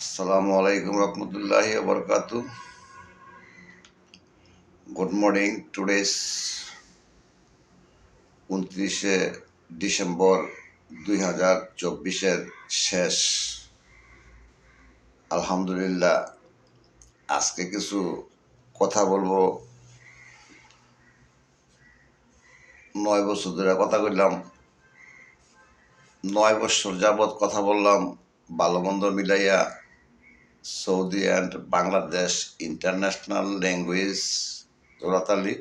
আসসালামু আলাইকুম রহমতুল্লাহি ওয়া বারাকাতু। Good morning. টুডেস 29শে ডিসেম্বর 2024-এর শেষ। আলহামদুলিল্লাহ, আজকে কিছু কথা বলবো। 9 বছর ধরে কথা কইলাম, 9 বছর যাবৎ কথা বললাম ভালো মন্দ মিলাইয়া। Saudi and Bangladesh international language জোড়াতালি,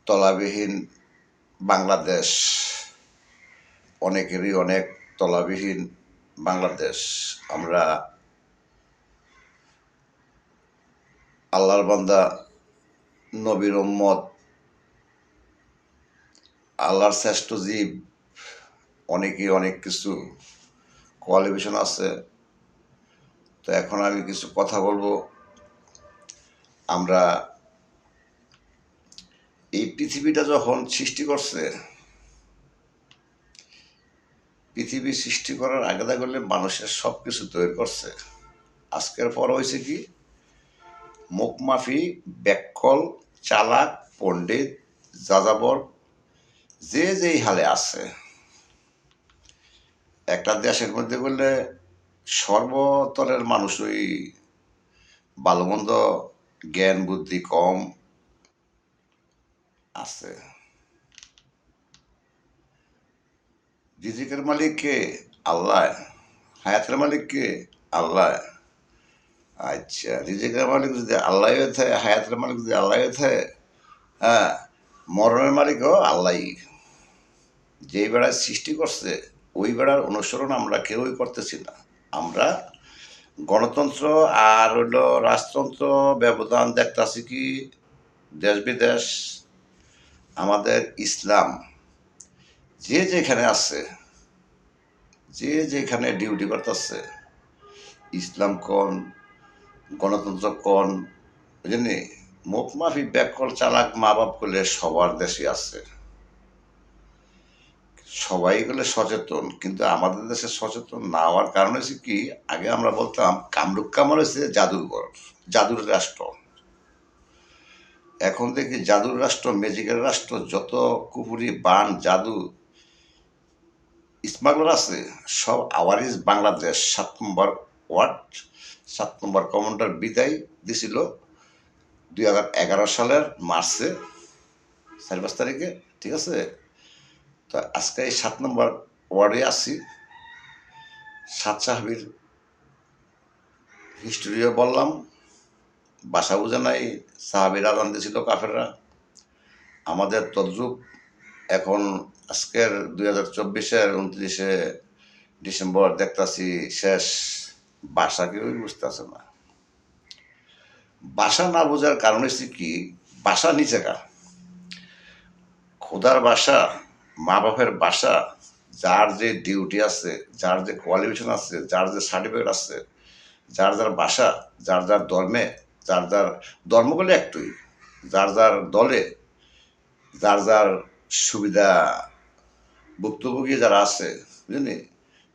তলাবিহীন বাংলাদেশ, অনেকেরই অনেক তলাবিহীন বাংলাদেশ। আমরা আল্লাহর বান্দা, নবীর উম্মত, আল্লাহর শ্রেষ্ঠ জীব, অনেকেই অনেক কিছু কোয়ালিফিকেশন আছে। তো এখন আমি কিছু কথা বলবো। আমরা এই পৃথিবীটা যখন সৃষ্টি করছে, পৃথিবী সৃষ্টি করার আগে করলে মানুষের সব কিছু তৈরি করছে। আজকের পর হয়েছে কি, মুখমাফি, ব্যাককল, চালাক, পণ্ডিত, যাযাবর, যে যেই হালে আছে। একটা দেশের মধ্যে বললে সর্বতলের মানুষই ভালো মন্দ জ্ঞান বুদ্ধি কম আছে। রিজিকের মালিক কে? আল্লাহ। হায়াতের মালিক কে? আল্লাহ। আচ্ছা, রিজিকের মালিক যদি আল্লাহ থাকে, হায়াতের মালিক যদি আল্লাহ থাকে, হ্যাঁ, মরণের মালিকও আল্লাহ। যেই বেড়ায় সৃষ্টি করছে ওই বেড়ার অনুসরণ আমরা কেউই করতেছি না। আমরা গণতন্ত্র আর হইল রাজতন্ত্র ব্যবধান দেখতেছি কি দেশ বিদেশ। আমাদের ইসলাম যে যেখানে আছে, যে যেখানে ডিউটি করতেছে, ইসলাম কোন, গণতন্ত্র কোন, বুঝলি, মুখ মাফি ব্যাকল চালাক মা বাপ করলে সবার দেশে আছে। সবাই গুলো সচেতন, কিন্তু আমাদের দেশে সচেতন না হওয়ার কারণ হচ্ছে কি, আগে আমরা বলতাম কামরূপ কামার হচ্ছে জাদুঘর, জাদুর রাষ্ট্র। এখন দেখি জাদুর রাষ্ট্র, ম্যাজিকের রাষ্ট্র, যত কুপুরি বান জাদু স্মাগলার আছে, সব আওয়ারিজ বাংলাদেশ। 7 নম্বর ওয়ার্ড, 7 নম্বর কমান্ডার বিদায় দিছিল 2011 সালের মার্চে 4-5 তারিখে, ঠিক আছে। তো আজকে এই 7 নম্বর ওয়ার্ডে আছি। সাত সাহাবীর হিস্টোরিও বললাম। ভাষা বুঝে নাই, সাহাবীরা আজান দিয়েছিল কাফেররা। আমাদের তদ্রুপ এখন আজকের 2024-এর 29শে ডিসেম্বর দেখতাছি শেষ। ভাষা কেউই বুঝতেছে না। ভাষা না বোঝার কারণ হচ্ছে কি, ভাষা নিচেকা, খোদার ভাষা, মা বাপের ভাষা, যার যে ডিউটি আছে, যার যে কোয়ালিফিকেশন আছে, যার যে সার্টিফিকেট আছে, যার যার ভাষা, যার যার ধর্মে, যার যার ধর্ম বলে একটুই, যার যার দলে, যার যার সুবিধা ভুক্তভোগী যারা আছে, বুঝলি,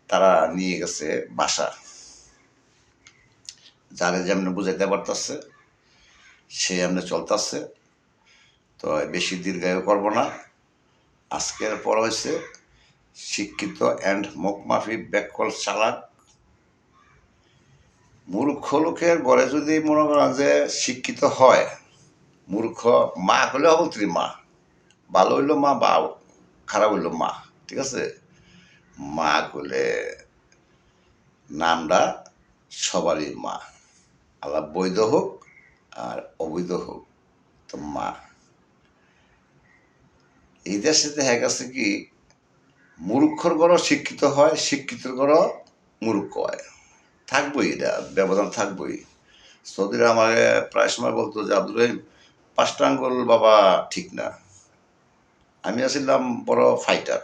তারা নিয়ে গেছে ভাষা। যারা যেমন বুঝাইতে পারতেছে সে এমনি চলতেছে। তো বেশি দীর্ঘায়ু করবো না। আজকের পর হয়েছে শিক্ষিত অ্যান্ড মুখমাফি ব্যাককল চালাক। মূর্খ লোকের ঘরে যদি মনে করেন যে শিক্ষিত হয়, মূর্খ মা হলে অবতী মা, ভালো হইলো মা বা খারাপ হইলো মা, ঠিক আছে। মা হলে নামটা সবারই মা, আল্লাহ বৈধ হোক আর অবৈধ হোক, তো মা। এই দেশে দেখা গেছে কি, মূর্খর ঘরও শিক্ষিত হয়, শিক্ষিতর ঘরও মূর্খ হয়। থাকবোই, এটা ব্যবধান থাকবোই। সৌদিরা আমাকে প্রায় সময় বলতো যে আব্দুল রহিম, 5টা আঙ্গুল বাবা ঠিক না। আমি আসছিলাম বড় ফাইটার,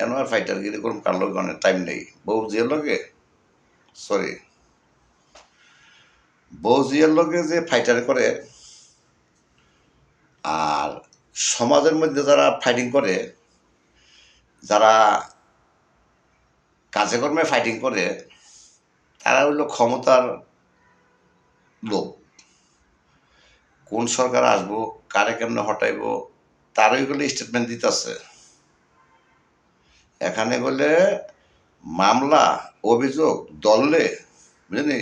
এন আর ফাইটার গিরি করুন কার লোক টাইম নেই। বউ জিয়ার লগে, সরি, বউ জিয়ার লগে যে ফাইটার করে, আর সমাজের মধ্যে যারা ফাইটিং করে, যারা কাজে কর্মে ফাইটিং করে, তারা হইল ক্ষমতার লোক। কোন সরকার আসবো, কারে কেমনে হটাইব, তারই গুলো স্টেটমেন্ট দিতেছে। এখানে বলে মামলা অভিযোগ দললে, বুঝলি,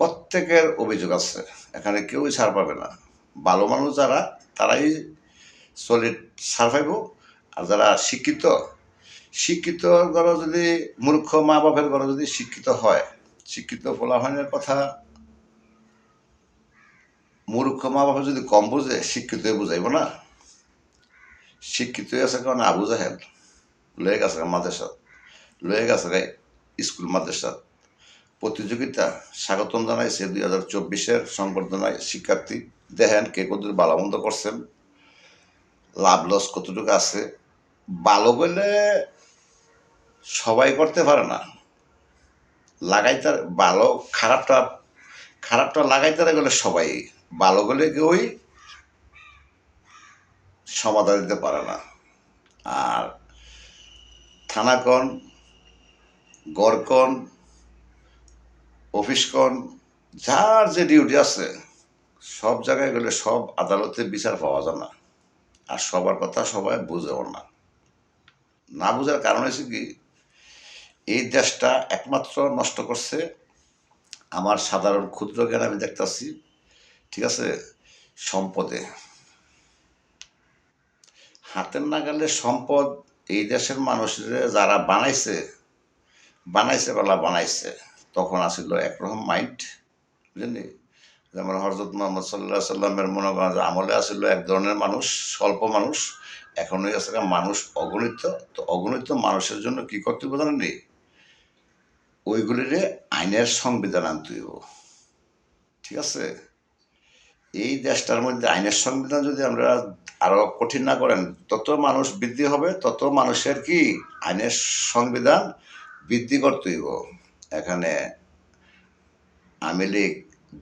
প্রত্যেকের অভিযোগ আছে, এখানে কেউই ছাড় পাবে না। ভালো মানুষ যারা তারাই সলিড ছাড় পাইব। আর যারা শিক্ষিত, শিক্ষিত ঘরে যদি মূর্খ মা বাপের ঘরে যদি শিক্ষিত হয়, শিক্ষিত ফলাফলের কথা মূর্খ মা বাপের যদি কম বুঝে, শিক্ষিত বুঝাইব না। শিক্ষিত আছে কারণ আবু জাহেল লয়ে গেছে মাদ্রাসা, লয়ে গেছে স্কুল মাদ্রাসা প্রতিযোগিতা স্বাগতম জানাইছে 2024-এর সংবর্ধনায়। শিক্ষার্থী দেখেন কে কতটুকু ভালো মন্দ করছেন, লাভ লস কতটুকু আছে। ভালো বলে সবাই করতে পারে না, লাগাইতে ভালো খারাপটা লাগাইতে গেলে সবাই, ভালো গেলে কেউই সমাধান দিতে পারে না। আর থানা কন, গড় কন, অফিস কন, যার যে ডিউটি আছে সব জায়গায় গেলে সব আদালতে বিচার পাওয়া যায় না। আর সবার কথা সবাই বুঝেও না। না বুঝার কারণ হচ্ছে কি, এই দেশটা একমাত্র নষ্ট করছে আমার সাধারণ ক্ষুদ্র জ্ঞান আমি দেখতেছি, ঠিক আছে, সম্পদে। হাতের নাগালে সম্পদ এই দেশের মানুষের যারা বানাইছে, বানাইছে তখন আসিল একরকম মাইন্ড, বুঝলি। যেমন হজরত মোহাম্মদ সাল্লাহ সাল্লামের মনে করেন আমলে আসিল এক ধরনের মানুষ, স্বল্প মানুষ। এখন হয়ে গেছে মানুষ অগণিত। তো অগণিত মানুষের জন্য কি করতে হবে জানেন, ওইগুলিরে আইনের সংবিধান আনতে হইব, ঠিক আছে। এই দেশটার মধ্যে আইনের সংবিধান যদি আমরা আরো কঠিন না করেন, তত মানুষ বৃদ্ধি হবে, তত মানুষের কি আইনের সংবিধান বৃদ্ধি করতে হইব। এখানে আওয়ামী লীগ,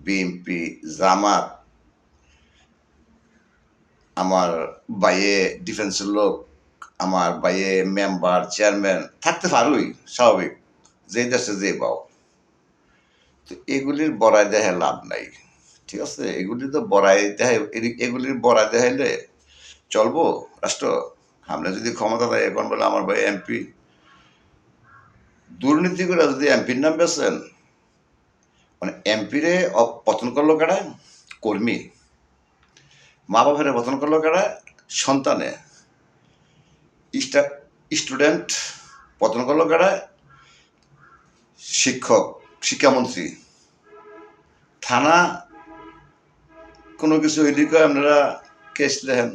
বিএনপি, জামাত, আমার বাইয়ে ডিফেন্সের লোক, আমার বাইয়ে মেম্বার চেয়ারম্যান থাকতে পারুই, স্বাভাবিক, যে দেশে যে পাও। তো এগুলির বড়াই দেখায় লাভ নাই, ঠিক আছে। এগুলি তো বড়াই দেখায়, এগুলির বড়াই দেখাইলে চলবো রাষ্ট্র। আমরা যদি ক্ষমতা দেয়, এখন বলে আমার ভাই এমপি, দুর্নীতি করে যদি এমপির নাম বেছেন, মানে এমপিরে পতন করলো কারা, কর্মী। মা বাপের পতন করলো কারা, সন্তানে। স্টুডেন্ট পতন করলো কারা, শিক্ষক, শিক্ষামন্ত্রী। থানা কোনো কিছু এদিকে আপনারা কেস লেখেন,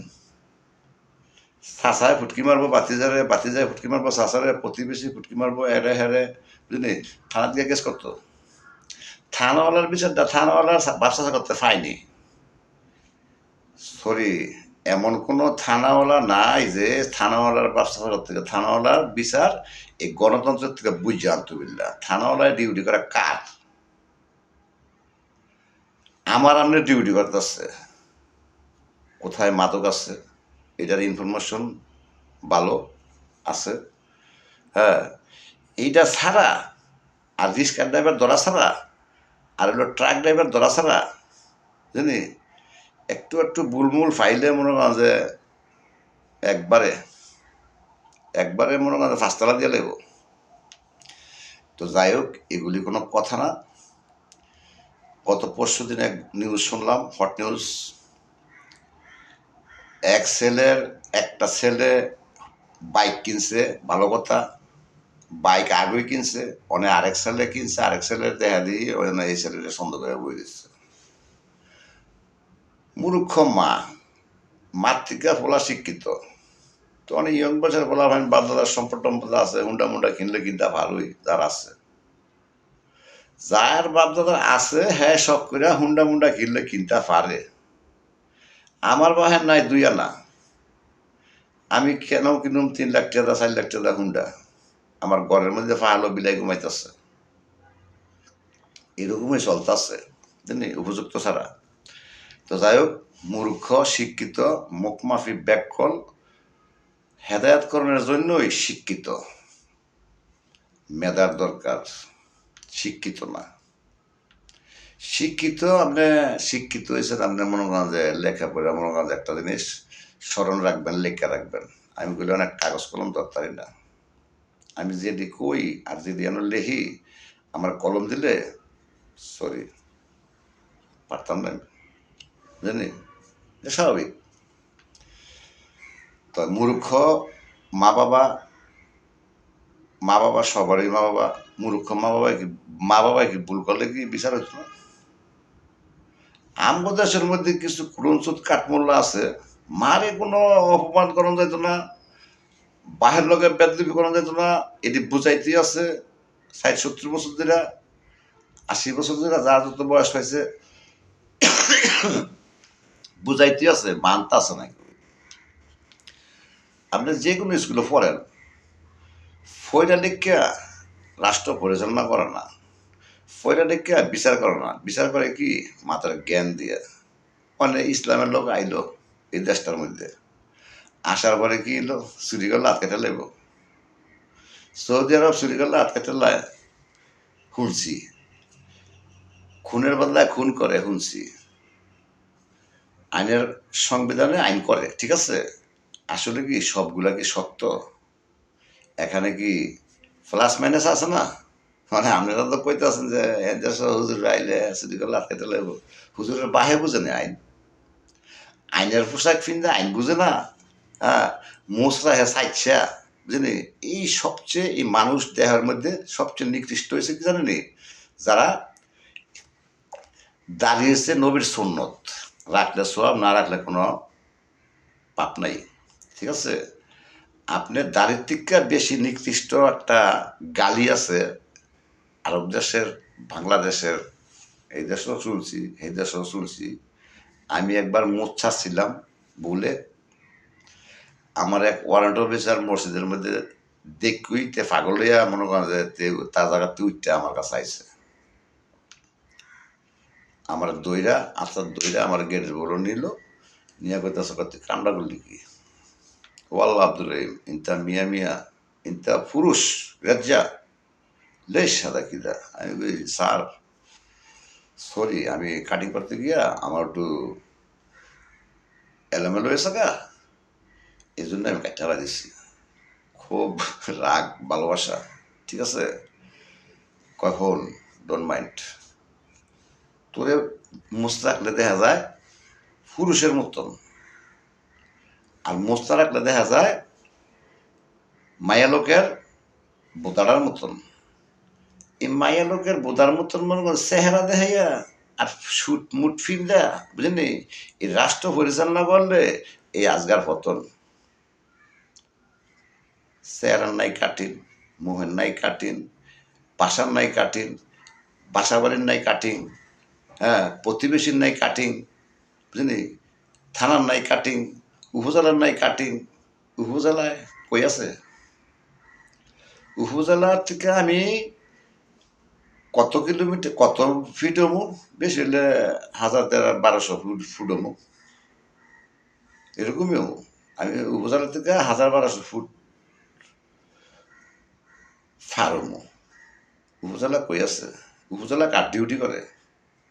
চাচায় ফুটকি মারবো বাতিজারে, বাতিজায় ফুটকি মারবো চাচারে, প্রতিবেশী ফুটকি মারবো এরে হেরে, বুঝলি, থানার দিকে কেস করতো। থানাওয়ালার বিচারটা থানাওয়ালার ব্যবসা করতে পায়নি। সরি, এমন কোনো থানাওয়ালা নাই যে থানাওয়ালার ব্যবসা করতে, থানাওয়ালার বিচার এই গণতন্ত্রের থেকে বুঝে আন্তবিল্লা। থানাওয়ালায় ডিউটি করা কার? আমার আমনে ডিউটি করতেছে, কোথায় মাদক আছে এটার ইনফরমেশন ভালো আছে, হ্যাঁ। এইটা ছাড়া আর রিক্সা ড্রাইভার ধরা ছাড়া, আর হলো ট্রাক ড্রাইভার ধরা ছাড়া, জানি একটু একটু বুলমুল ফাইলে মনে করেন যে একবারে একবারে মনে করেন ফাঁসতলা দিয়ে লাগব। তো যাই হোক, এগুলি কোনো কথা না। গত পরশু দিন এক নিউজ শুনলাম, হট নিউজ। একটা ছেলে বাইক কিনছে, ভালো কথা, বাইক আগে কিনছে, অনেক আরেক ছেলে কিনছে, আরেক ছেলের দেখা দিয়ে ওই এই ছেলেটা সন্দেহ করে বই দিচ্ছে। মূর্খ মা, মার থেকে ফোলা শিক্ষিত। তো অনেক ইয়ং বছর বলা হয় বাপ দাদার সম্পদ টম্পদ আছে, হুন্ডা মুন্ডা কিনলে কিনতে ভালোই, যার আছে, যার বাপ দাদার আছে, হ্যাঁ শখ করে হুন্ডা মুন্ডা কিনলে কিনতে পারে। আমার বাহের নাই দুই আনা, আমি কেন কিনুম 3 লাখ টাকা 4 লাখ টাকা হুন্ডা, আমার ঘরের মধ্যে ফাহালো বিলাই ঘুমাইতেছে, এরকমই চলতেছে, জানি উপযুক্ত ছাড়া। তো যাই হোক, মূর্খ শিক্ষিত মুখমাফি ব্যাককল হেদায়তকরণের জন্যই শিক্ষিত, মেধার দরকার, শিক্ষিত না। শিক্ষিত আপনি শিক্ষিত হয়েছেন, আপনি মনে করেন যে লেখাপড়া মনে করেন যে একটা জিনিস স্মরণ রাখবেন, লেখা রাখবেন। আমি বলি অনেক কাগজ কলম দরকারই না। আমি যেটি কই আর যদি আমি লেখি, আমার কলম দিলে সরি পারতাম না, জানি স্বাভাবিক। তো মূর্খ মা বাবা, সবারই মা বাবা মূর্খ মা বাবা কি ভুল করলে কি বিচার হতো না? আমগো দেশের মধ্যে কিছু ক্রুনচুত কাঠমোল্লা আছে, মারে কোনো অপমান করা যেত না, বাহের লোকের বেদবি করা যেত না, এটি বুঝাইতে আছে ৬০-৭০ বছর ধরে, ৮০ বছর ধরে, যার যত বয়স হয়েছে বুঝাইতে আছে, মানতে আছে না। আপনি যে কোনো স্কুলে পড়েন, ফয়টা লিখিয়া রাষ্ট্র পরিচালনা করে না, ফয়টা লিখিয়া বিচার করে না, বিচার করে কি মাথার জ্ঞান দিয়ে। মানে ইসলামের লোক আইলো এই দেশটার মধ্যে, আসার পরে কি এলো, চুরি করলে আটকে ঠেলাইব। সৌদি আরব চুরি করলে আটকে ঠেলায় শুনছি, খুনের বদলায় খুন করে শুনছি, আইনের সংবিধানে আইন করে, ঠিক আছে। আসলে কি সবগুলা কি সত্য? এখানে কি প্লাস মাইনাস আছে না? মানে আপনারা তো কইতেছেন যে দেশ হুজুর আইলে চুরি করলে আটকে ঠেলাইব, হুজুরের বাহে বুঝে না আইন, আইনের পোশাক ফিনতে আইন বুঝে না। হ্যাঁ, মোসরা হ্যাঁ সাইচ্ছা বুঝলি। এই সবচেয়ে এই মানুষ দেহের মধ্যে সবচেয়ে নিকৃষ্ট হয়েছে কি জানেনি, যারা দাঁড়িয়েছে নবীর সুন্নত, রাখলে সব, না রাখলে কোনো পাপ নাই, ঠিক আছে। আপনি দাড়ির থেকে বেশি নিকৃষ্ট একটা গালি আছে আরব দেশের, বাংলাদেশের, এই দেশেও শুনছি, এই দেশেও শুনছি। আমি একবার মোচ্ছা ছিলাম ভুলে, আমার এক ওয়ারেন্ট অফিসার মসজিদের মধ্যে দেখুইতে পাগল হইয়া মনে করেন যে তার জায়গাতে উঠতে আমার কাছে আইছে, আমার দইরা আস্তার দইরা আমার গেটের বড় নিল, নিয়ে কইতেছে তুই কামড়া করলি কি? ওয়াল্লাহ আব্দুল রহিম ইনতা মিয়া মিয়া ইনতা পুরুষ রেজ্জা লেশ সাদা কিদা। আমি বলি স্যার সরি, আমি কাটিং করতে গিয়া আমার একটু এলোমেলো হয়েছে গা, এই জন্য আমি কাটা দিচ্ছি। খুব রাগ ভালোবাসা, ঠিক আছে। কখন ডোন্ট মাইন্ড, তোরে মোস্তা রাখলে দেখা যায় পুরুষের মতন, আর মোস্তা রাখলে দেখা যায় মায়া লোকের বোতাটার মতন। এই মায়া লোকের বোতার মতন মনে করেন চেহারা দেখাইয়া আর সুট মুট ফিল্ডা বুঝলি, এই রাষ্ট্র পরিচালনা করলে এই আজগার পতন। চেহারার নাই কাটিন, মুহের নাই কাটিন, বাসার নাই কাটিন, বাসা বাড়ির নাই কাটিং, হ্যাঁ, প্রতিবেশীর নাই কাটিং বুঝলি, থানার নাই কাটিং, উপজেলার নাই কাটিং। উপজেলায় কই আছে? উপজেলার থেকে আমি কত কিলোমিটার, কত ফিট হমু, বেশি হলে 1000-1200 ফুট হমু, এরকমই হমু। আমি উপজেলা থেকে 1000-1200 ফুট ফার হমু। উপজেলা কই আছে? উপজেলা কার ডিউটি করে?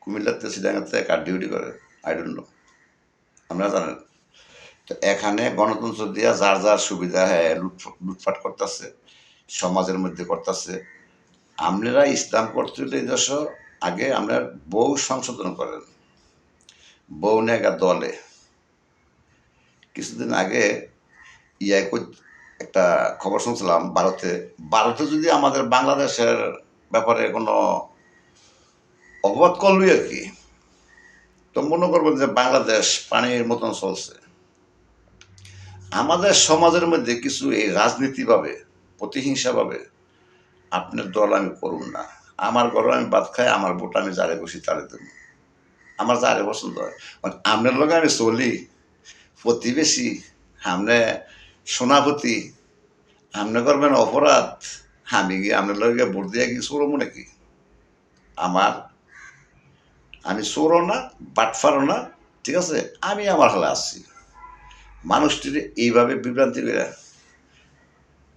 কুমিল্লাতে চিটাগাংতে কার ডিউটি করে? আই ডোন্ট নো, আপনারা জানেন। তো এখানে গণতন্ত্র দিয়া যার যার সুবিধা হ্যাঁ লুটপাট করতেছে, সমাজের মধ্যে করতেছে। আপনারা ইসলাম করতে হলে এই দেশ আগে আপনার বউ সংশোধন করেন, বউ নেগা দলে। কিছুদিন আগে ইয়াই একটা খবর শুনছিলাম, ভারতে, ভারতে যদি আমাদের বাংলাদেশের ব্যাপারে কোনো অপবাদ করলই আর কি, তো মনে করবেন যে বাংলাদেশ পানির মতন চলছে। আমাদের সমাজের মধ্যে কিছু এই রাজনীতিভাবে, প্রতিহিংসাভাবে আপনার দল আমি করুন না, আমার ঘরে আমি ভাত খাই, আমার ভোট আমি যারে বসি তারে দেব, আমার যারে পছন্দ হয়। মানে আপনার লগে আমি চলি, প্রতিবেশী আপনি সোনাপতি, আপনি করবেন অপরাধ, আমি গিয়ে আপনার লগে ভোট দিয়ে কি চোরমো নাকি? আমার, আমি চোরও না, বাটফারও না, ঠিক আছে। আমি আমার খেলা আসছি। মানুষটির এইভাবে বিভ্রান্তি করে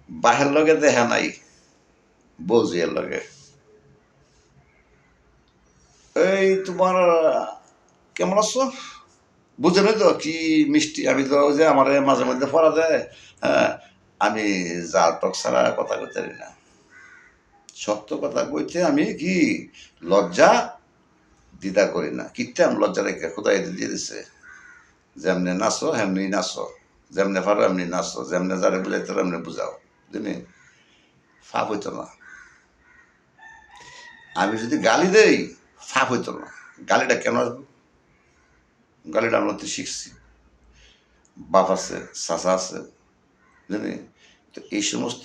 বাহের লগে দেখা নাই বৌজিয়ার লগে, এই তোমার কেমন আছো? বুঝে তো কি মিষ্টি, আমি তো ওই যে আমার মাঝে মধ্যে পড়া যায়। হ্যাঁ, আমি জাল টক ছাড়া কথা কইতে পারি না। সত্য কথা কইতে আমি কি লজ্জা দ্বিধা করি না, কিত্তাম লজ্জা রেখে খোদাই দিয়ে দিছে। যেমনে নাচো হেমনি নাচো, যেমনে পারো এমনি নাচো, যেমনে যারে বুঝাইতে এমনি বুঝাও, বুঝলি? ফাপ হইতো না। আমি যদি গালি দেই, ফাপ হইতো না। গালিটা কেন আসবো? গালিটা আমরা তো শিখছি, বাপ আছে, চাচা আছে, বুঝলি? তো এই সমস্ত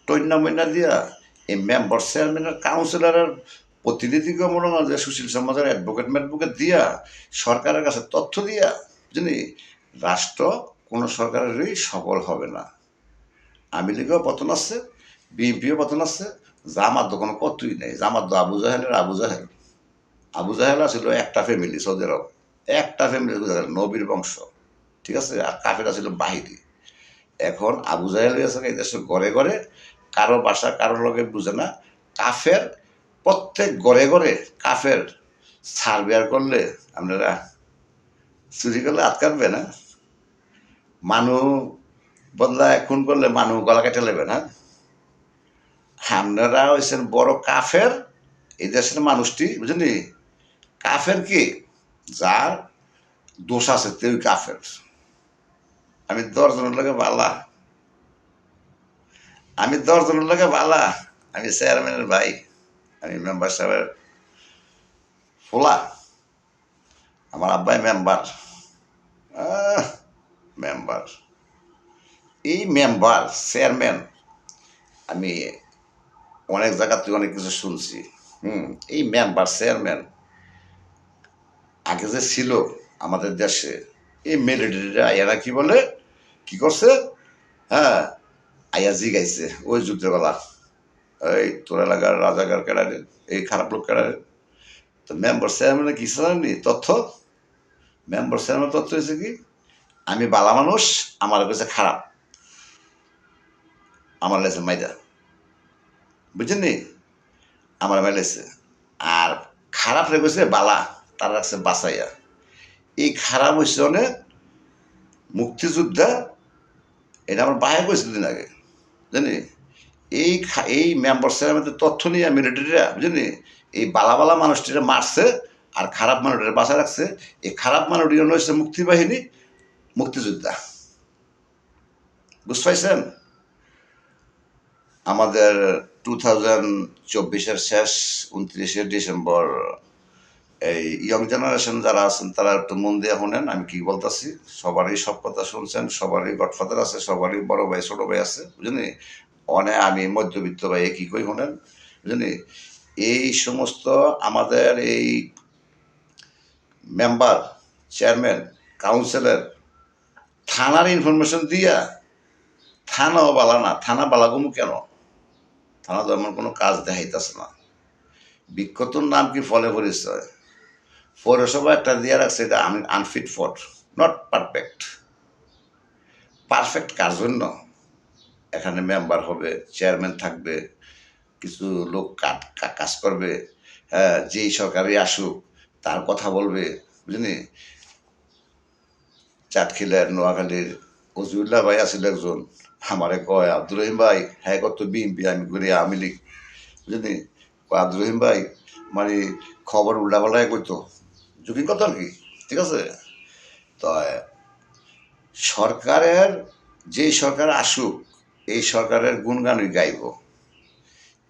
টৈন্না মৈন্না দিয়া এই মেম্বার চেয়ারম্যানের কাউন্সিলরের প্রতিনিধিকে মনে হয় যে সুশীল সমাজের অ্যাডভোকেট ম্যাডভোকেট দিয়া সরকারের কাছে তথ্য দিয়া, বুঝলি, রাষ্ট্র কোনো সরকারেরই সফল হবে না। আওয়ামী লীগেও পতন আছে, বিএনপিও পতন আছে, জামাত তো কোনো কতই নেই। জামাত তো আবু জাহেলের আবু জাহেল। আবু জাহেল ছিল একটা ফ্যামিলি সৌদি আরব, একটা ফ্যামিলি নবীর বংশ, ঠিক আছে? আর কাফের ছিল বাহিরি। এখন আবু জাহেল হয়েছে এই দেশের ঘরে ঘরে, কারো বাসা কারোর লগে বুঝে না। কাফের প্রত্যেক ঘরে ঘরে কাফের সার্ভেয়ার করলে আপনারা চুরি করলে আটকাবে না। মানু বদলায় খুন করলে মানু গলা কেটে নেবেন। হ্যাঁ, আপনারা হয়েছেন বড় কাফের। এই দেশের মানুষটি বুঝলি কাফের কি, যার দোষ আছে তেই কাফের। আমি 10 জনের লোকে বালা, আমি 10 জনের লোকে বালা। আমি চেয়ারম্যানের ভাই, আমি মেম্বার সাহেবের ফোলা, আমার আব্বাই মেম্বার। মেম্বার, এই মেম্বার চেয়ারম্যান, আমি অনেক জায়গা থেকে অনেক কিছু শুনছি। এই মেম্বার চেয়ারম্যান আগে যে ছিল আমাদের দেশে, এই মিলিটারিরা এরা কি বলে, কি করছে, হ্যাঁ, আইয়া জিগাইছে ওই যুদ্ধের বেলা, এই তোর এলাকার রাজাকার কেডারে, এই খারাপ লোক কেডারে। তো মেম্বার চেয়ারম্যানের কি জানি তথ্য, মেম্বার চেয়ারম্যান তথ্য হয়েছে কি, আমি বালা মানুষ, আমার কাছে খারাপ, আমার লেছে মাইদা, বুঝছেন নি? আমার মেলেছে। আর খারাপ রেখেছে বালা, তার রাখছে বাঁচাইয়া। এই খারাপ হয়েছে অনেক মুক্তিযোদ্ধা, এটা আমার বাহে কয়েছে দিন আগে, জানি? এই মেম্বার চেয়ারম্যানের তথ্য নিয়ে মিলিটারিরা, বুঝলি, এই বালা বালা মানুষটিরা মারছে আর খারাপ মানুষটিরা বাঁচা রাখছে। এই খারাপ মানুষটির হচ্ছে মুক্তিবাহিনী, মুক্তিযোদ্ধা, বুঝতে পারছেন? আমাদের 2024-এর শেষ 29শে ডিসেম্বর এই ইয়ং জেনারেশন যারা আছেন তারা একটু মন দিয়ে শোনেন আমি কি বলতেছি। সবারই সব কথা শুনছেন, সবারই গডফাদার আছে, সবারই বড় ভাই ছোট ভাই আছে, বুঝলি? অনে আমি মধ্যবিত্ত ভাই কি কই শোনেন, বুঝলি? এই সমস্ত আমাদের এই মেম্বার চেয়ারম্যান কাউন্সিলর থানার ইনফরমেশন দিয়া, থানাও বালা না, থানা বালাগুমু কেন? থানা তো এমন কোনো কাজ দেখাইতেছে না। বিক্ষতর নাম কি ফলে পরিচয়, পৌরসভা একটা দিয়ে রাখছে, এটা আমি unfit for, not perfect. Perfect কার জন্য এখানে মেম্বার হবে, চেয়ারম্যান থাকবে, কিছু লোক কাজ করবে, হ্যাঁ, যেই সরকারই আসুক তার কথা বলবে, বুঝলি? চাটখিলের নোয়াখালীর অজিউল্লাহ ভাই আছিল একজন, আমারে কয় আব্দুর রহিম ভাই, হ্যাঁ কত বিএনপি, আমি করি আওয়ামী লীগ, বুঝলি? আব্দুর রহিম ভাই মানে খবর উল্টাপাল্টায় কইতো, ঝুঁকি কত আর কি, ঠিক আছে? তো সরকারের, যে সরকার আসুক এই সরকারের গুণগানই গাইব।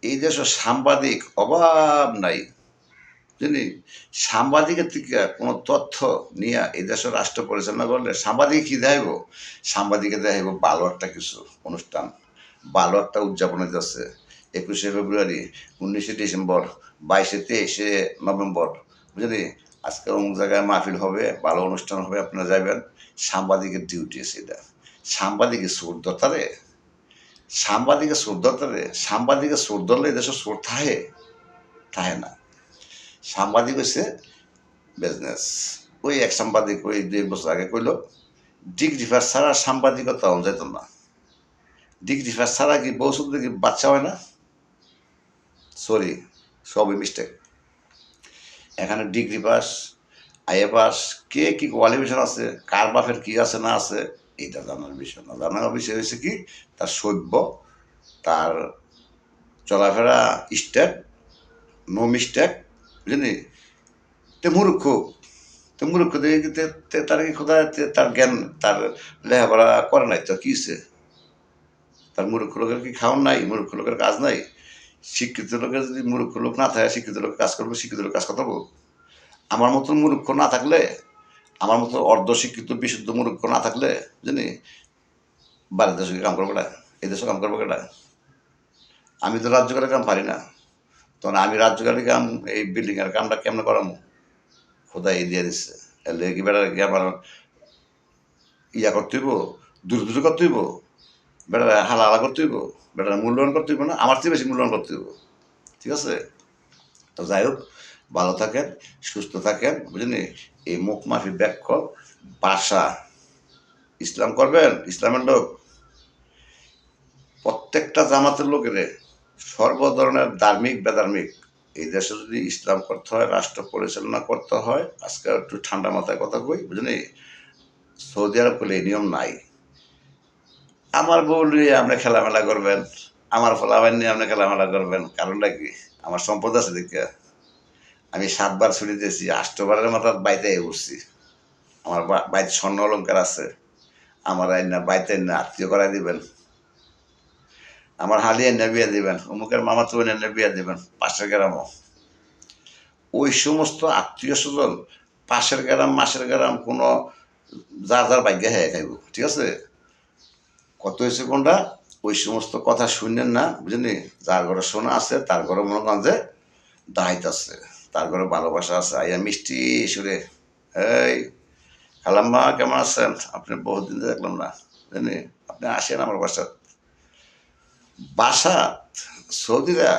এই দেশে সাংবাদিক অভাব নাই, বুঝলি? সাংবাদিকের থেকে কোনো তথ্য নিয়ে এই দেশের রাষ্ট্র পরিচালনা করলে সাংবাদিক কি দেখাইব? সাংবাদিকে দেখাইব ভালো একটা কিছু অনুষ্ঠান, ভালো একটা উদযাপন হইতেছে 21শে ফেব্রুয়ারি, 19শে ডিসেম্বর, 22শে-23শে নভেম্বর, বুঝলি? আজকে অমুক জায়গায় মাহফিল হবে, ভালো অনুষ্ঠান হবে, আপনারা যাবেন। সাংবাদিকের ডিউটি আছে এটা। সাংবাদিকের সুর দরকারে, সাংবাদিকের সুর দরকারে, সাংবাদিকের সুর ধরলে দেশের সুর থাহে, থাহে না। সাংবাদিক হচ্ছে বিজনেস। ওই এক সাংবাদিক ওই 2 বছর আগে কইল, ডিগ্রি পাস ছাড়া সাংবাদিকতা হন যেত না। ডিগ্রি পাস ছাড়া কি বউ শুনতে কি বাচ্চা হয় না? সরি, সবই মিস্টেক। এখানে ডিগ্রি পাস, আইএ পাস, কে কি কোয়ালিফিকেশন আছে, কার বাপের কি আছে না আছে, এইটা জানার বিষয় না। জানার বিষয় হয়েছে কি তার সভ্য, তার চলাফেরা স্টেট, নো মিস্টেক, বুঝলি? তে মূর্খ, তো মূর্খ দেখে তার কি কোথায় তার জ্ঞান, তার লেখাপড়া করে নাই তো কি হয়েছে? তার মূর্খ লোকের কি খাওয়ান নাই? মূর্খ লোকের কাজ নাই? শিক্ষিত লোকের যদি মূর্খ লোক না থাকে, শিক্ষিত লোক কাজ করবো, শিক্ষিত লোক কাজ করতে পারবো? আমার মতন মূর্খ না থাকলে, আমার মতো অর্ধ শিক্ষিত বিশুদ্ধ মূর্খ না থাকলে, জানি বাড়ির দেশে কাম করবো না, এই দেশে কাম করবো কেটা? আমি তো রাজ্যকারের কাম পারি না, তখন আমি রাজ্যকারের কাম, এই বিল্ডিং এর কামটা কেমনে করামো? খোদাই দিয়ে দিচ্ছে, এলে কি বেড়া কি আমার ইয়া করতে হইব, দূরে দূরে করতে হইব, বেটা হালা হালা করতে হইব, বেটার মূল্যায়ন করতে হইব না, আমার চেয়ে বেশি মূল্যায়ন করতে হইব। ঠিক আছে? তো যাই হোক, ভালো থাকেন, সুস্থ থাকেন, বুঝলি? এই মুখ মাফি ব্যাখ্য বাসা ইসলাম করবেন, ইসলামের লোক প্রত্যেকটা জামাতের লোকের সর্ব ধরনের ধার্মিক বেধার্মিক, এই দেশে যদি ইসলাম করতে হয়, রাষ্ট্র পরিচালনা করতে হয়, আজকে একটু ঠান্ডা মাথায় কথা কই, বুঝলি? সৌদি আরব করলে এই নিয়ম নাই। আমার বউ নিয়ে আপনি খেলামেলা করবেন, আমার ফলাবান নিয়ে আপনি খেলামেলা করবেন, কারণটা কি? আমার সম্পদ আছে দেখে আমি 7 বার ছুটি দিয়েছি, 8বারের মাথা বাইতে উঠছি। আমার বাইতে স্বর্ণ অলঙ্কার আছে, আমার আইনা বাইতে না আত্মীয় করাই দিবেন, আমার হালি এনে বিয়ে দিবেন, অমুকের মামা তো এনে বিয়ে দিবেন, পাশের গ্রামও ওই সমস্ত আত্মীয় স্বজন, পাশের গ্রাম মাসের গ্রাম কোনো যার যার ভাগ্যে হ্যাঁ খাইব। ঠিক আছে? কত হয়েছে কোনটা? ওই সমস্ত কথা শুনেন না, বুঝলি? যার ঘরে সোনা আছে তার ঘরে মনে করেন যে দায়িত্ব আছে, তার ঘরে ভালোবাসা আছে। আইয়া মিষ্টি সুরে, এই খালাম্মা কেমন আছেন? আপনি বহুদিন দেখলাম না, জানি আপনি আসেন আমার বাসাত। বাসাত সৌদিরা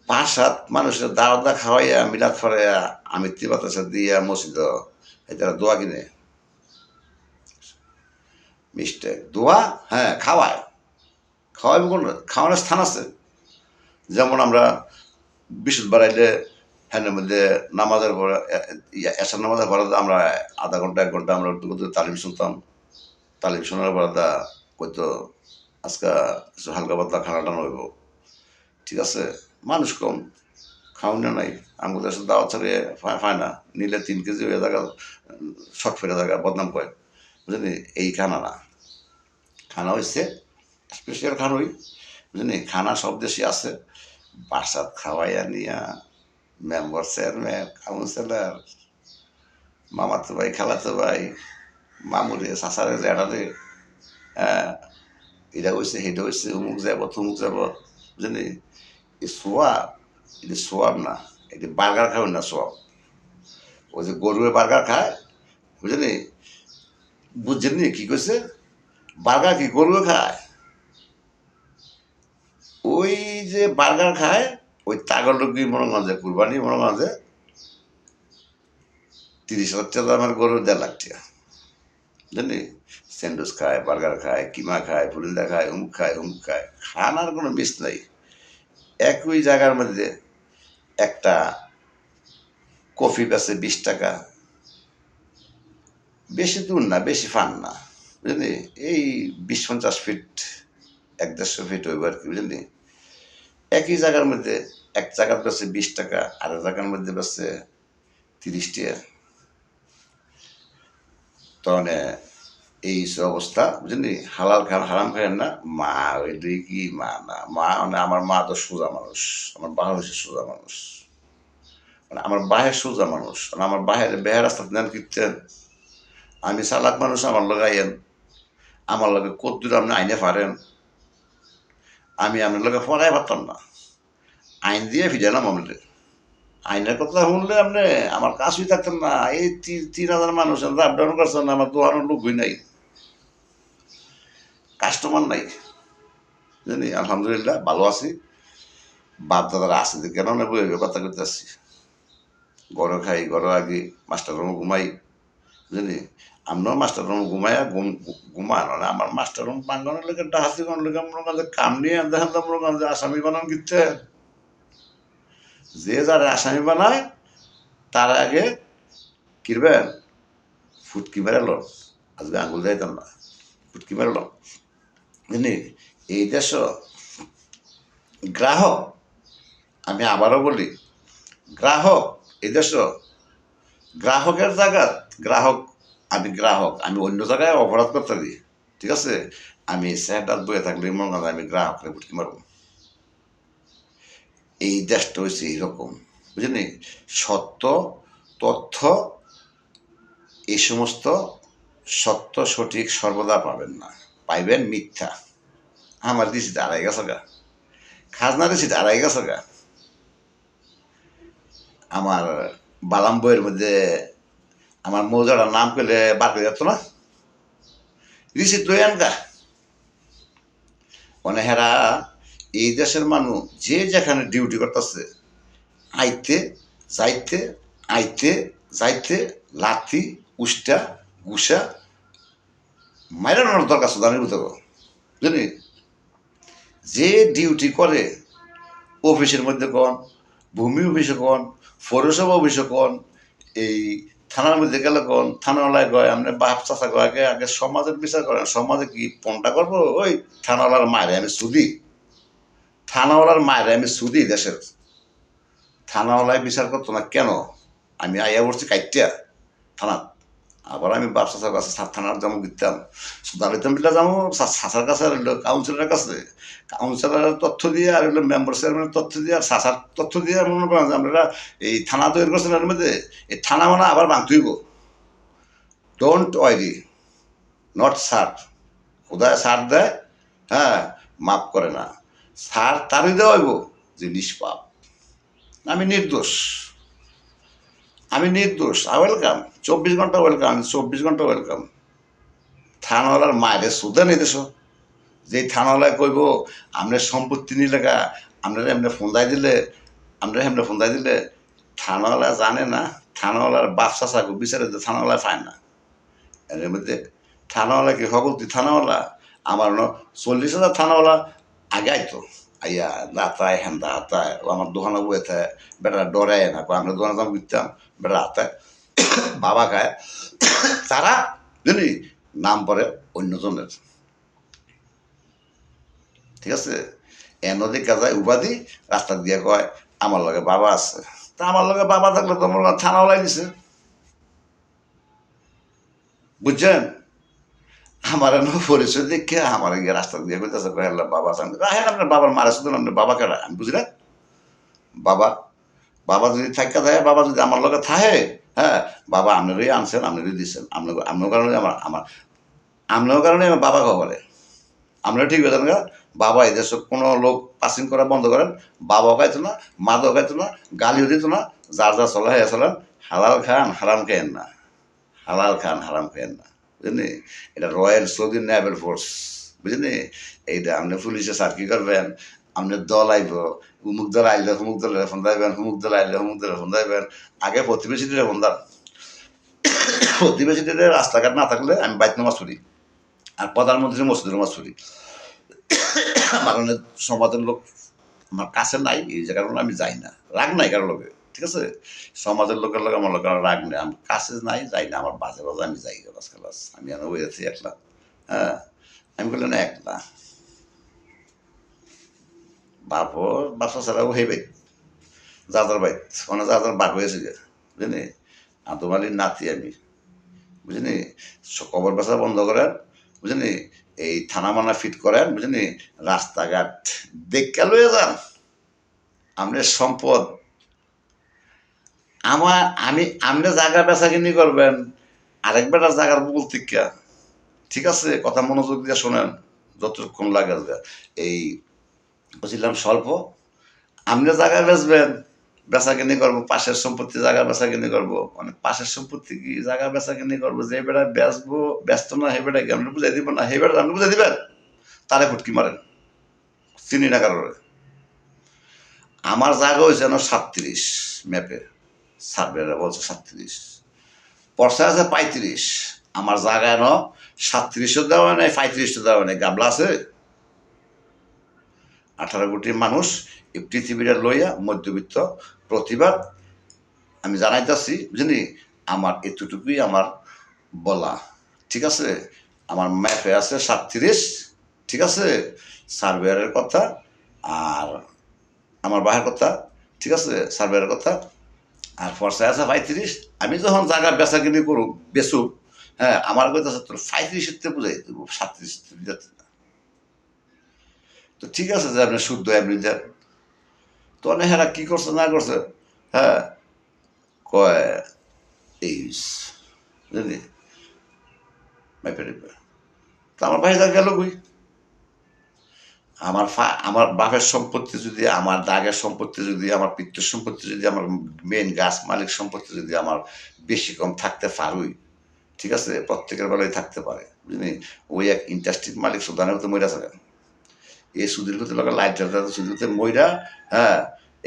5-7 মানুষের দাওয়াত খাওয়াইয়া মিলাদ ফরাইয়া আমিত্তি বাতাসা দিয়া মসজিদ এটা দোয়া কিনে, মিষ্টি দোয়া, হ্যাঁ খাওয়ায়, খাওয়াইব কোন? খাওয়ানোর স্থান আছে। যেমন আমরা বিশুদ্ধ বাড়াইলে হ্যান্ডের মধ্যে নামাজের পরে, এসার নামাজের পরে আমরা আধা ঘন্টা 1 ঘন্টা আমরা তালিম শুনতাম, তালিম শোনার পরে হয়তো আজকে কিছু হালকা পাতলা খানা টানা হইব। ঠিক আছে? মানুষ কম, খাওয়ানো নাই, আমাদের দেশে দাওয়া ছাড়িয়ে পায় না, নিলে 3 কেজি হয়ে জায়গা শর্ট ফেরে জায়গা বদনাম করে, বুঝলি? এই খানা না, খানা হয়েছে স্পেশাল খানা, বুঝলি? খানা সব দেশে আছে, বাসাত খাওয়াইয়া নিয়া মেম্বার চেয়ারম্যান কাউন্সিলর মামাতো ভাই খালাতো ভাই মামুরে চাচারে জেঠারে, হ্যাঁ এটা হয়েছে সেটা হয়েছে, অমুক যাব তমুক যাব, বুঝলি? এই সোয়াব, এটা সোয়াব না, এটা বার্গার খাবেন না সোয়াব। ওই যে গরুয়ে বার্গার খায়, বুঝলি? বুঝছেন কি কইছে? বার্গার কি গরুয়ে খায়? ওই যে বার্গার খায়, ওই তাগর লোকই মনে করেন কুরবানি, মনে করেন যে 30,000 টাকা দামের গরুর 1.5 লাখ টাকা, জানি? স্যান্ডউইচ খায়, বার্গার খায়, কিমা খায়, ফুলিন্দা খায়, অমুক খায়, অমুক খায়, খানার কোনো মিস নাই। একই জায়গার মধ্যে একটা কফি বেচে 20 টাকা, বেশি দূর না, বেশি ফান না, বুঝলি? এই 20-50 ফিট, 1-150 ফিট হইব আর কি, বুঝলি? একই জায়গার মধ্যে এক জায়গার বেচে 20 টাকা, আর এক জায়গার মধ্যে বেচে 30 টাকা। তখন এই অবস্থা, বুঝলি? হালাল খান হারাম খান না। মা ওইটাই কি মা না, মা মানে আমার মা তো সোজা মানুষ, আমার বাহ হচ্ছে সোজা মানুষ, মানে আমার বাহের সোজা মানুষ, মানে আমার বাহের বেহের রাস্তা নেন কীর্তেন, আমি চালাক মানুষ, আমার লগে আইয়েন, আমার লগে কদ্দুর আপনি আইনে পারেন, আমি আপনার লগে পড়াই পারতাম না, আইন দিয়ে ফিরে না মামলে, আইনের কথা শুনলে আপনি আমার কাজই থাকতেন না। এই 3,000 মানুষ আপ ডাউন করছেন, আমার দোকানের লোক হই নাই, কাস্টমার নাই, জানি? আলহামদুলিল্লাহ ভালো আছি, বাপ দাদারা আছে যে কেন না বই কথা করতে আসছি, গড় খাই, গড় আগে মাস্টার রুম ঘুমাই, বুঝলি? আমরাও মাস্টার রুম ঘুমাইয়া ঘুমান, মানে আমার মাস্টার রুম বাঙ্গানোর লেগে ডাহাসি কোন লেগে মনে করেন যে কাম নিয়ে দেখেন তো মনে করেন যে আসামি বানান কিচ্ছে, যে যারা আসামি বানায় তার আগে কিরবেন ফুটকি মেরাল আজকে আঙুল যাইতাম না ফুটকি মেরাল বুঝলি এই দেশ গ্রাহক আমি আবারও বলি গ্রাহক এই দেশ গ্রাহকের জায়গা গ্রাহক আমি অন্য জায়গায় অপরাধ করতে দিই ঠিক আছে আমি স্যাটার বয়ে থাকলে মনে হয় আমি গ্রাহকের ফুটকি মারব এই দেশটা হয়েছে এইরকম বুঝলি সত্য তথ্য এই সমস্ত সত্য সঠিক সর্বদা পাবেন না পাইবেন মিথ্যা আমার দিছি আড়াই গেছে গা খাজনা দিছি আড়াই গেছে গা আমার বালাম বইয়ের মধ্যে আমার মৌজাটার নাম পেলে বার করে যাচ্ছ না রিসিট লই আনগা মানে হেরা এই দেশের মানুষ যে যেখানে ডিউটি করতেছে আইতে যাইতে আইতে যাইতে লাথি উষ্টা গুসা মাইরানোর দরকার সুদানের বুঝতে বুঝলি যে ডিউটি করে অফিসের মধ্যে কোন ভূমি অফিসে কোন পৌরসভা অফিসে কোন এই থানার মধ্যে গেলে কোন থানাওয়ালায় কয় আপনি বাপ চাষা কয় আগে আগে সমাজের বিচার করেন সমাজে কি পণটা করবো ওই থানাওয়ালার মায়ের আমি সুদি থানাওয়ালার মায়ের আমি সুদি দেশের থানাওয়ালায় বিচার করতো না কেন আমি আইয়া বলছি কাইটিয়া থানা আবার আমি বাপ চাষার কাছে থানার যেমন দিতাম সুদারিতাম বিলা যাবো শাসার কাছে আর কাউন্সিলরের কাছে কাউন্সিলরের তথ্য দিয়ে আর মেম্বার চেয়ারম্যানের তথ্য দিয়ে আর শাসার তথ্য দিয়ে মনে করেন যে আমরা এই থানা তৈরি করছেন এর মধ্যে এই থানা মানে আবার ভাঙতেইব ডোন্ট ওয়ারি নট সার খোদায় সার দেয় হ্যাঁ মাফ করে না সার তারই দেওয়া হইব যে নিষ্পাপ আমি নির্দোষ ওয়েলকাম 24 ঘন্টা ওয়েলকাম 24 ঘন্টা ওয়েলকাম থানাওয়ালার মায়ের সুদা নেই দেশ যে থানাওয়ালায় কইব আমরা সম্পত্তি নিলে আমরা এমনি ফোন দিলে থানাওয়ালা জানে না থানাওয়ালার বাপ চাষাকে বিচারে যে থানাওয়ালায় পায় না এর মধ্যে থানাওয়ালা কি হগলতি থানাওয়ালা আমার 40,000 থানাওয়ালা আগে আইতো আইয়া দাঁতায় হ্যান্দা হাতায় ও আমার দোকানে বয়ে থাকে বেটা ডরায় না আমরা দোকানে দাম দিতাম বেটা হাতায় বাবা খায় তারা জানি নাম পরে অন্যজনের ঠিক আছে নদী কাজায় উপাধি রাস্তা দিয়ে কয় আমার লগে বাবা আছে তা আমার লগে বাবা থাকলে তোমার থানাওয়ালাই দিছে বুঝছেন আমার পরিচয় দেখে আমার গিয়ে রাস্তা দিয়ে কইতেছে কহেলা বাবা রাহেন আপনার বাবার মারা শুধু আপনার বাবা কেন আমি বুঝি না বাবা যদি থাকা থাকে বাবা যদি আমার লগে থাকে হ্যাঁ বাবা আপনারই আনছেন আপনারই দিচ্ছেন আপনার কারণে আপনার কারণে আমার বাবা খবরে আপনারা ঠিক হয়েছেন গা বাবা এই দেশে কোনো লোক পাসিং করা বন্ধ করেন বাবাও খাইতো না মাদও খাইতো না গালিও দিত না যার যা চলা হয়ে চলেন হালাল খান হারাম খাইয়েন না বুঝলি এটা রয়্যাল সৌদি নেভেল ফোর্স বুঝলি এইটা আপনি পুলিশে স্যার কি করবেন আপনি দল আইব উমুক দল আইলে হুমুক দলের ফোন যাইবেন হুমুক দল আইলে হুমুক দলের ফোন যাইবেন আগে প্রতিবেশীদের ফোন দেন প্রতিবেশীদের রাস্তাঘাট না থাকলে আমি বাইক নামাজ পড়ি আর প্রধানমন্ত্রী মসজিদের নামাজ পড়ি আমার সমাজের লোক আমার কাছে নাই এই যে কারণে আমি যাই না রাগ নাই কারোর লোকে ঠিক আছে সমাজের লোকের লোক আমার লোকের রাগ নেই আমার কাছে নাই যাই না আমার বাজে আমি যাই ক্লাস আমি আমি ওই আছি একলা হ্যাঁ আমি বললাম না একলা বাপসা ছাড়াও হেই বাইত যাদার বাইত মানে যাদার বাঘ হয়েছে যে বুঝলি আদমালির নাতি আমি বুঝলি কবর বেচা বন্ধ করেন বুঝলি এই থানা মানা ফিট করেন বুঝলি রাস্তাঘাট দেখে লয়ে যান আপনার সম্পদ আপনি জায়গা বেচা কিনি করবেন আরেক বেটার জায়গার বকুল টিকা ঠিক আছে কথা মনোযোগ দিয়ে শোনেন যতক্ষণ লাগে এই বুঝলাম স্বল্প আপনি জায়গা বেচবেন বেচা কিনি করবো পাশের সম্পত্তি জায়গা বেচা কিনি করবো মানে পাশের সম্পত্তি কি জায়গা বেচা কিনি করবো যে বেটা বেচবো ব্যস্ত না হে বেটা কি আপনি বুঝাই দিব না হে বেটা আপনি বুঝাই দিবেন তারে ফুটকি মারেন চিনি না কারোর আমার জায়গা হয়েছে 37 ম্যাপে সার্ভেরা বলছে 37 পর্সা আছে 35 আমার জায়গা 37ও দেওয়া নেই 35ও দেওয়া নেই গাবলা আছে 18 কোটি মানুষ এই পৃথিবীটা লইয়া মধ্যবিত্ত প্রতিবাদ আমি জানাইতেছি বুঝলি, আমার এতটুকুই আমার বলা, ঠিক আছে? আমার ম্যাপে আছে 37, ঠিক আছে, সার্ভেয়ারের কথা আর আমার বাহের কথা, ঠিক আছে, সার্ভেয়ারের কথা আর ফর্সায় আছে 35। আমি যখন জায়গা বেচা কিনি করুক বেচুক, হ্যাঁ, আমার কথা তোর 35-এর থেকে বুঝাই দেবো, 37 যাচ্ছে না। তো ঠিক আছে যে আপনি শুদ্ধ এমনি দেন। তো অনেক হেরা কি করছে না করছে, হ্যাঁ, কয় এই বুঝলি ম্যাপে টিপে। তো আমার ভাই যা গেল কই, আমার বাপের সম্পত্তি যদি, আমার দাগের সম্পত্তি যদি, আমার পিতৃর সম্পত্তি যদি, আমার মেন গাছ মালিক সম্পত্তি যদি আমার বেশি কম থাকতে পারুই, ঠিক আছে, প্রত্যেকের বেলায় থাকতে পারে বুঝলি। ওই এক ইন্ডাস্ট্রির মালিক সুদানের তো মইরা থাকে, এই সুদীর করতে লাগা লাইট জ্বালতে সুদীরতে মইরা, হ্যাঁ,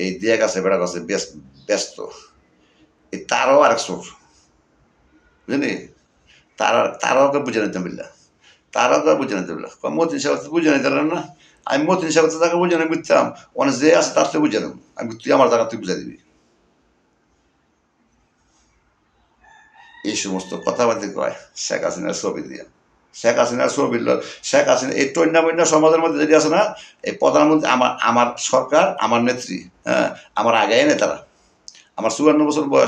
এই দিয়া গেছে বেড়া গেছে ব্যস্ত, এই তারও আরেক চোর বুঝলি। তারাও ওকে বুঝে নিতে পারলা, তারাও ওকে বুঝে নিতে পারলা, মতিন সাহেব বুঝে নিতে পারলেন না। আমি মতিন সাহেব তাকে বুঝে নিয়ে বুঝতাম, অনেক যে আছে তার তো বুঝে নেব আমি, তুই আমার জায়গা তুই বুঝে দিবি। এই সমস্ত কথাবার্তা কয় শেখ হাসিনার ছবি দিয়ে। শেখ হাসিনার ছবি, শেখ হাসিনা এই টন্যা বন্যা সমাজের মধ্যে যেটি আছে না, এই প্রধানমন্ত্রী আমার আমার সরকার আমার নেত্রী, হ্যাঁ, আমার আগে নেতারা, আমার 54 বছর বয়স।